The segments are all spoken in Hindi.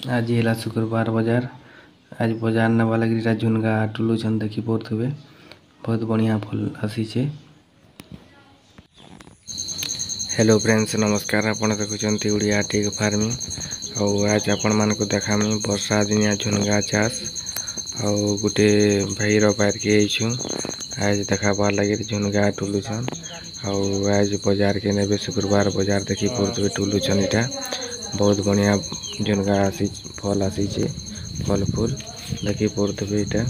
आज है शुक्रवार बजार। आज बजार नवा लगी झुनगा टुलुचन देखी पड़े बहुत बढ़िया फल आसीचे। हेलो फ्रेंड्स नमस्कार। आपण देखुं उड़िया टिग फार्मिंग और आज आपण मान को देखामी वर्षा दिनिया झुनगा चाष और गोटे भाई बाहर के आज देखाबार लगे झुनगा टुलुचन और आज बाजार के नेबे शुक्रवार बाजार देखी पड़े टुलुचन इटा बहुत बढ़िया झुनगा आसी फल आसीचे फल फूल देखी पड़े इटा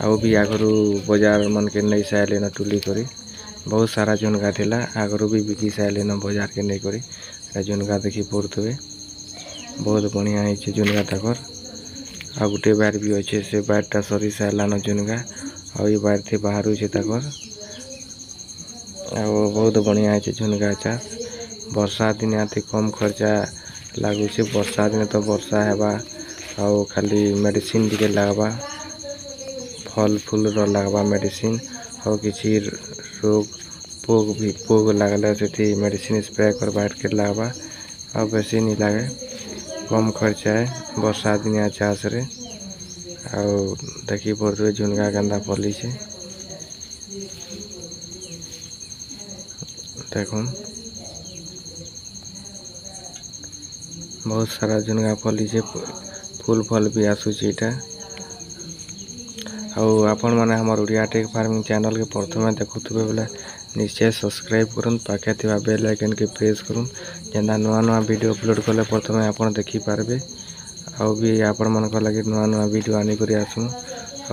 आउ भी आगरू बाजार मन के नहीं सारे न टुली करी बहुत सारा झुनगा थिला आगरू भी बिकी सारे न बाजार के नहीं करी झुनगा देखी पड़े बहुत बढ़िया है झुनगा तकर आ गोटे बार भी अच्छे से बारटा सरी सारान झुनगा और बार थे बाहर तकर बहुत बढ़िया है झुनगा चाष वर्षा दिन अति कम खर्चा लगुच वर्षा दिन तो वर्षा हेबा और खाली मेडिसिन टिके लगवा फल फूल लगवा मेडिसिन और किसी रोग पोग लगले से मेडिसिन स्प्रे करवा के लगवा और बेसी नहीं लगे कम खर्चा है वर्षा दिन चाष रे और देखी पड़े झुनगा गंदा फली से देखो बहुत सारा झुनगा फली से फूल फल भी आसूटा और आपण मैंने हमार उड़िया टेक फार्मिंग चैनल के प्रथम देखुवे बोले निश्चय सब्सक्राइब करन पाखे थिबा बेल आइकन के प्रेस करन जेना नुआ नुआ वीडियो अपलोड कले प्रथम आपण देखि पारबे और भी आपण मन को लगे नुआ नुआ वीडियो आनी करी आसू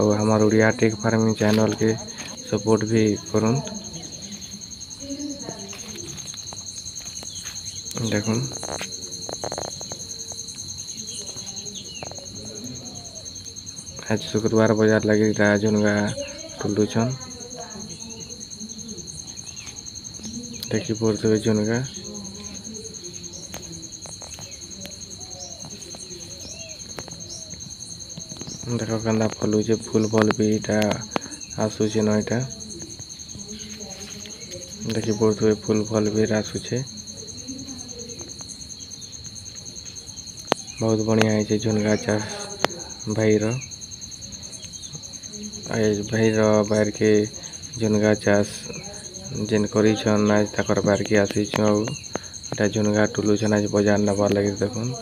और हमार उड़िया टेक फार्मिंग चैनल के सपोर्ट भी करन देखुन आज शुक्रवार बाजार लगी झुनगा टुलुचन देखी पड़े झुनगा देख क्या फलुचे फूल फल भी इटा आसूचे न इटा देखी पड़े फूल फल भी आसूचे बहुत बढ़िया है झुनगा चाष भाई बाहर के झुनगा चाष जेन करीछन आज तकर बाहर के आसी झुनगा टुलुचन आज बाजार नबार लगे देखुन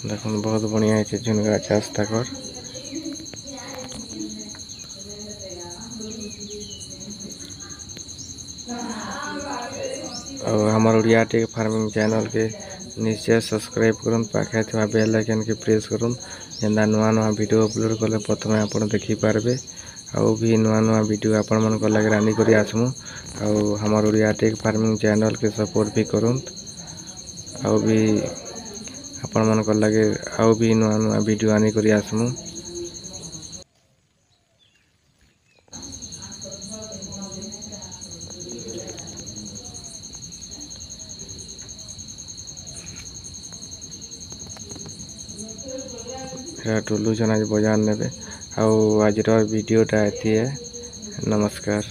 देखुन बहुत बढ़िया है झुनगा चाष तकर और हमार उड़िया टेक फार्मिंग चैनल के निश्चय सब्सक्राइब करन पाखे थिबा बेल आइकन के प्रेस करन जेंदा नुआ नुआ वीडियो अपलोड कले प्रथम आपण देखि पारबे और भी नुआ नुआ वीडियो आपण मन को लगे रानी करी आसमु और हमार उड़िया टेक फार्मिंग चैनल के सपोर्ट भी करन और भी आपण मन को लगे और भी नुआ नुआ वीडियो आनी करी आसमु टुलुचन आज बाजार ने आज वीडियोटा एति है। नमस्कार।